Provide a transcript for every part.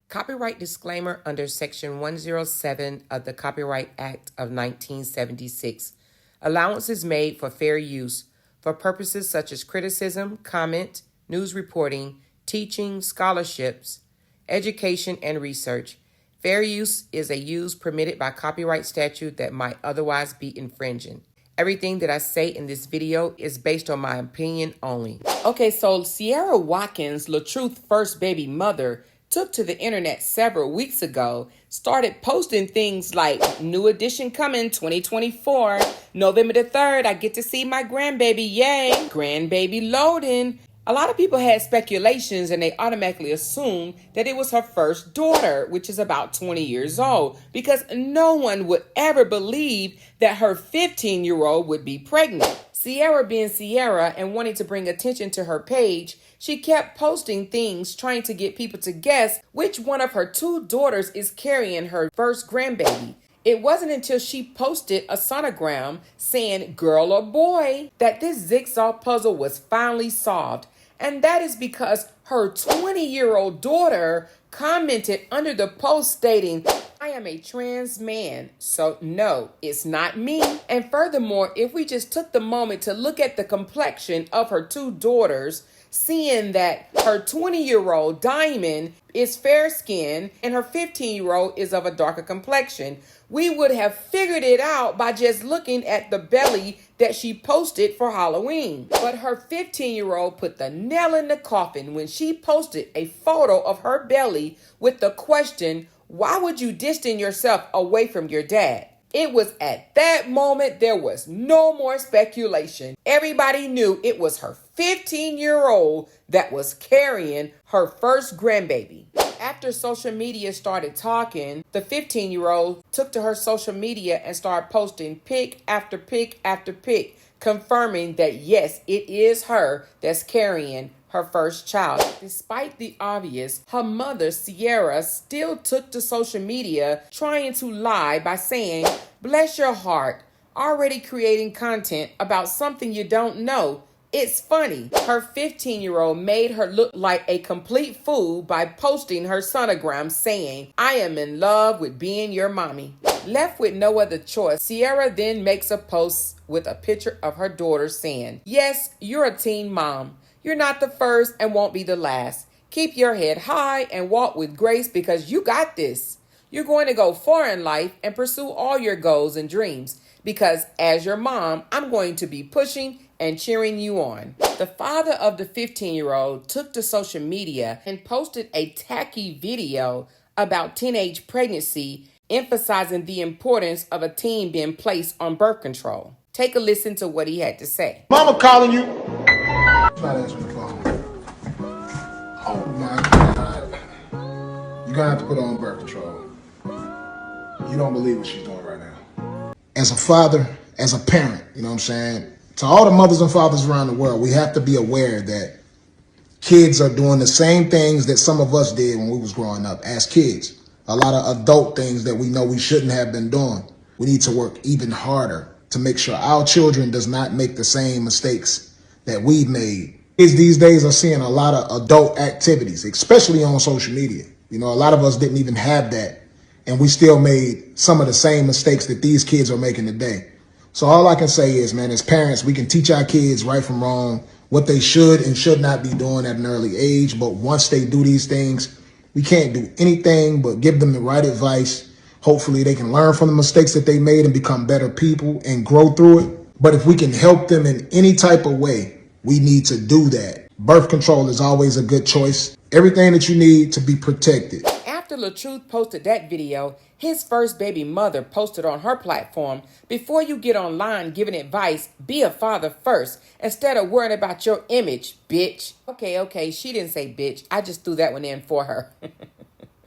Copyright disclaimer under Section 107 of the Copyright Act of 1976. Allowance is made for fair use for purposes such as criticism, comment, news reporting, teaching, scholarships, education, and research. Fair use is a use permitted by copyright statute that might otherwise be infringing. Everything that I say in this video is based on my opinion only. Okay, so Sierra Watkins, LaTruth's first baby mother, took to the internet several weeks ago, started posting things like, new edition coming 2024, November the 3rd, I get to see my grandbaby, yay, grandbaby loading. A lot of people had speculations and they automatically assumed that it was her first daughter, which is about 20 years old, because no one would ever believe that her 15-year-old would be pregnant. Sierra being Sierra and wanting to bring attention to her page, she kept posting things trying to get people to guess which one of her two daughters is carrying her first grandbaby. It wasn't until she posted a sonogram saying girl or boy that this jigsaw puzzle was finally solved. And that is because her 20-year-old daughter commented under the post stating, I am a trans man, so no, it's not me. And furthermore, if we just took the moment to look at the complexion of her two daughters, seeing that her 20-year-old Diamond is fair-skinned and her 15-year-old is of a darker complexion, we would have figured it out by just looking at the belly that she posted for Halloween. But her 15-year-old put the nail in the coffin when she posted a photo of her belly with the question, why would you distance yourself away from your dad? It was at that moment there was no more speculation. Everybody knew it was her 15-year-old that was carrying her first grandbaby. After social media started talking, the 15-year-old took to her social media and started posting pic after pic after pic, confirming that yes, it is her that's carrying her first child. Despite the obvious, her mother, Sierra, still took to social media trying to lie by saying, bless your heart, already creating content about something you don't know. It's funny. Her 15-year-old made her look like a complete fool by posting her sonogram saying, I am in love with being your mommy. Left with no other choice, Sierra then makes a post with a picture of her daughter saying, yes, you're a teen mom. You're not the first and won't be the last. Keep your head high and walk with grace because you got this. You're going to go far in life and pursue all your goals and dreams because as your mom, I'm going to be pushing and cheering you on. The father of the 15-year-old took to social media and posted a tacky video about teenage pregnancy, emphasizing the importance of a teen being placed on birth control. Take a listen to what he had to say. Mama calling you. Try to answer the phone. Oh my God. You're gonna have to put her on birth control. You don't believe what she's doing right now. As a father, as a parent, you know what I'm saying? To all the mothers and fathers around the world, we have to be aware that kids are doing the same things that some of us did when we was growing up as kids. A lot of adult things that we know we shouldn't have been doing. We need to work even harder to make sure our children does not make the same mistakes that we've made. Kids these days are seeing a lot of adult activities, especially on social media. You know, a lot of us didn't even have that, and we still made some of the same mistakes that these kids are making today. So all I can say is, man, as parents, we can teach our kids right from wrong, what they should and should not be doing at an early age. But once they do these things, we can't do anything but give them the right advice. Hopefully they can learn from the mistakes that they made and become better people and grow through it. But if we can help them in any type of way, we need to do that. Birth control is always a good choice. Everything that you need to be protected. After LaTruth posted that video, his first baby mother posted on her platform, before you get online giving advice, be a father first, instead of worrying about your image, bitch. Okay, she didn't say bitch. I just threw that one in for her.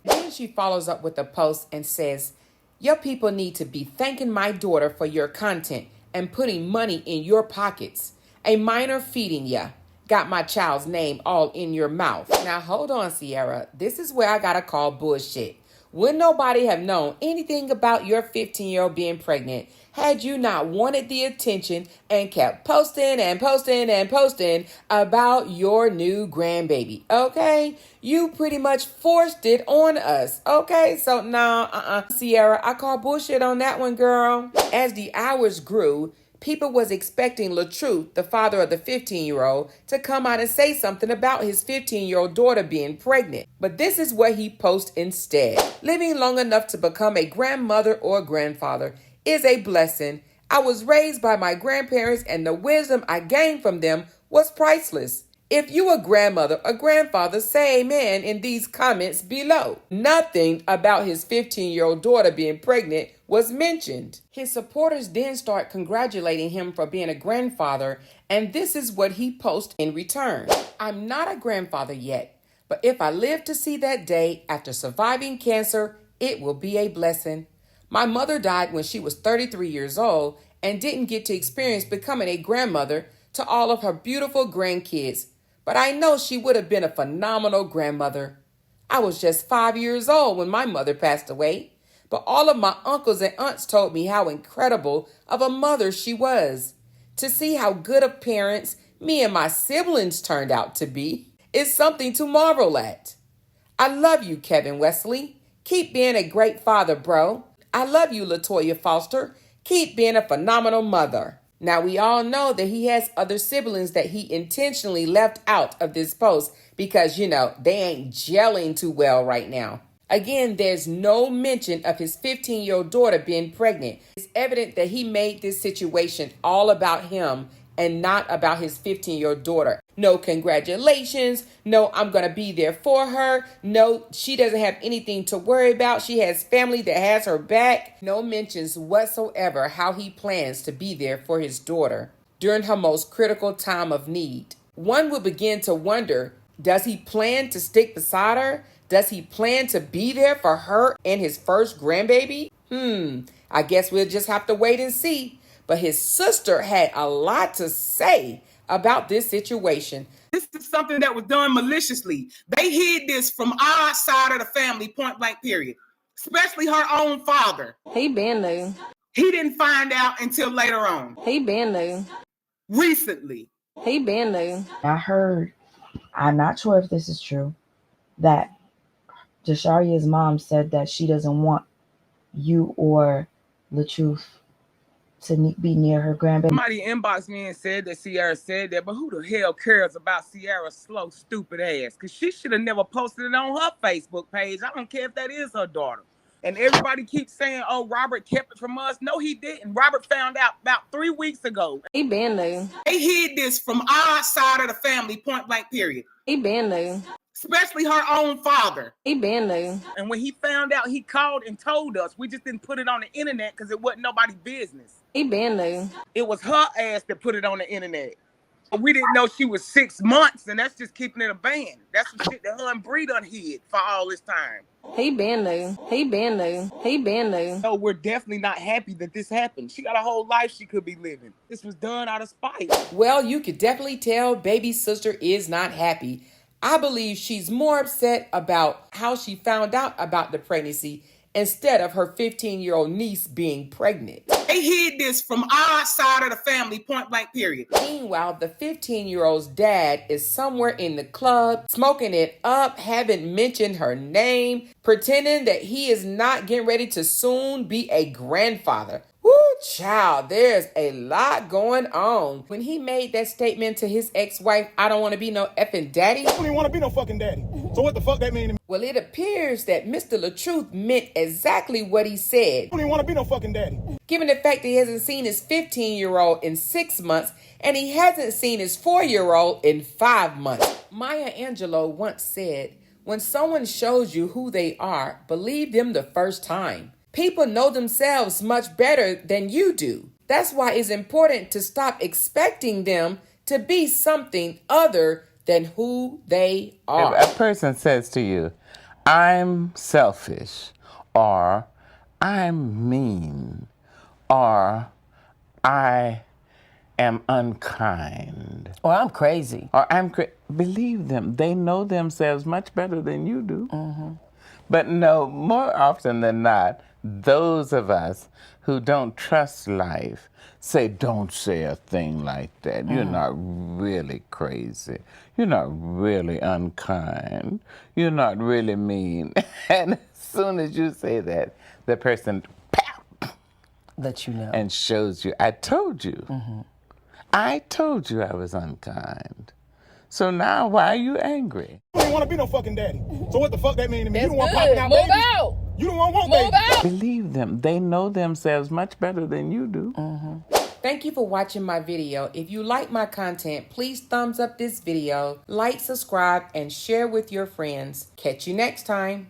Then she follows up with a post and says, your people need to be thanking my daughter for your content and putting money in your pockets. A minor feeding ya. Got my child's name all in your mouth. Now hold on, Sierra. This is where I gotta call bullshit. Would nobody have known anything about your 15-year-old being pregnant had you not wanted the attention and kept posting and posting and posting about your new grandbaby, okay? You pretty much forced it on us, okay? So, no, Sierra, I call bullshit on that one, girl. As the hours grew, people was expecting LaTruth, the father of the 15-year-old, to come out and say something about his 15-year-old daughter being pregnant. But this is what he posted instead. Living long enough to become a grandmother or grandfather is a blessing. I was raised by my grandparents and the wisdom I gained from them was priceless. If you a grandmother or grandfather, say amen in these comments below. Nothing about his 15-year-old daughter being pregnant was mentioned. His supporters then start congratulating him for being a grandfather, and this is what he posts in return. I'm not a grandfather yet, but if I live to see that day after surviving cancer, it will be a blessing. My mother died when she was 33 years old and didn't get to experience becoming a grandmother to all of her beautiful grandkids. But I know she would have been a phenomenal grandmother. I was just 5 years old when my mother passed away, but all of my uncles and aunts told me how incredible of a mother she was. To see how good of parents me and my siblings turned out to be is something to marvel at. I love you, Kevin Wesley. Keep being a great father, bro. I love you, LaToya Foster. Keep being a phenomenal mother. Now, we all know that he has other siblings that he intentionally left out of this post because, they ain't gelling too well right now. Again, there's no mention of his 15-year-old daughter being pregnant. It's evident that he made this situation all about him and not about his 15-year-old daughter. No congratulations. No, I'm going to be there for her. No, she doesn't have anything to worry about. She has family that has her back. No mentions whatsoever how he plans to be there for his daughter during her most critical time of need. One would begin to wonder, does he plan to stick beside her? Does he plan to be there for her and his first grandbaby? I guess we'll just have to wait and see. But his sister had a lot to say about this situation. This is something that was done maliciously. They hid this from our side of the family, point blank, period. Especially her own father. He been there. He didn't find out until later on. He been there. Recently. He been there. I heard, I'm not sure if this is true, that Jasharia's mom said that she doesn't want you or LaTruth to be near her grandbaby. Somebody inboxed me and said that Sierra said that, but who the hell cares about Sierra's slow, stupid ass? Because she should have never posted it on her Facebook page. I don't care if that is her daughter. And everybody keeps saying, oh, Robert kept it from us. No, he didn't. Robert found out about 3 weeks ago. He been there. They hid this from our side of the family, point blank, period. He been there. Especially her own father. He been there. And when he found out, he called and told us. We just didn't put it on the internet because it wasn't nobody's business. He been there. It was her ass that put it on the internet. We didn't know she was 6 months, and that's just keeping it a band. That's some shit that her and Bree done hid for all this time. He been there. He been there. He been there. No, we're definitely not happy that this happened. She got a whole life she could be living. This was done out of spite. Well, you could definitely tell baby sister is not happy. I believe she's more upset about how she found out about the pregnancy instead of her 15-year-old niece being pregnant. They hid this from our side of the family, point blank, period. Meanwhile, the 15-year-old's dad is somewhere in the club, smoking it up, haven't mentioned her name, pretending that he is not getting ready to soon be a grandfather. Woo, child, there's a lot going on. When he made that statement to his ex-wife, I don't want to be no effing daddy. I don't even want to be no fucking daddy. So what the fuck that mean to me? Well, it appears that Mr. LaTruth meant exactly what he said. I don't even want to be no fucking daddy. Given the fact that he hasn't seen his 15-year-old in 6 months and he hasn't seen his 4-year-old in 5 months. Maya Angelou once said, when someone shows you who they are, believe them the first time. People know themselves much better than you do. That's why it's important to stop expecting them to be something other than who they are. If a person says to you, I'm selfish, or I'm mean, or I am unkind, or I'm crazy, or believe them. They know themselves much better than you do. But no, more often than not, those of us who don't trust life say, don't say a thing like that. You're not really crazy. You're not really unkind. You're not really mean. And as soon as you say that, the person Let you know. and shows you, I told you. I told you I was unkind. So now why are you angry? You don't want to be no fucking daddy. So what the fuck that mean to me? That's You don't want good. popping out Move babies. out. You don't want Move babies. out. Believe them. They know themselves much better than you do. Thank you for watching my video. If you like my content, please thumbs up this video, like, subscribe, and share with your friends. Catch you next time.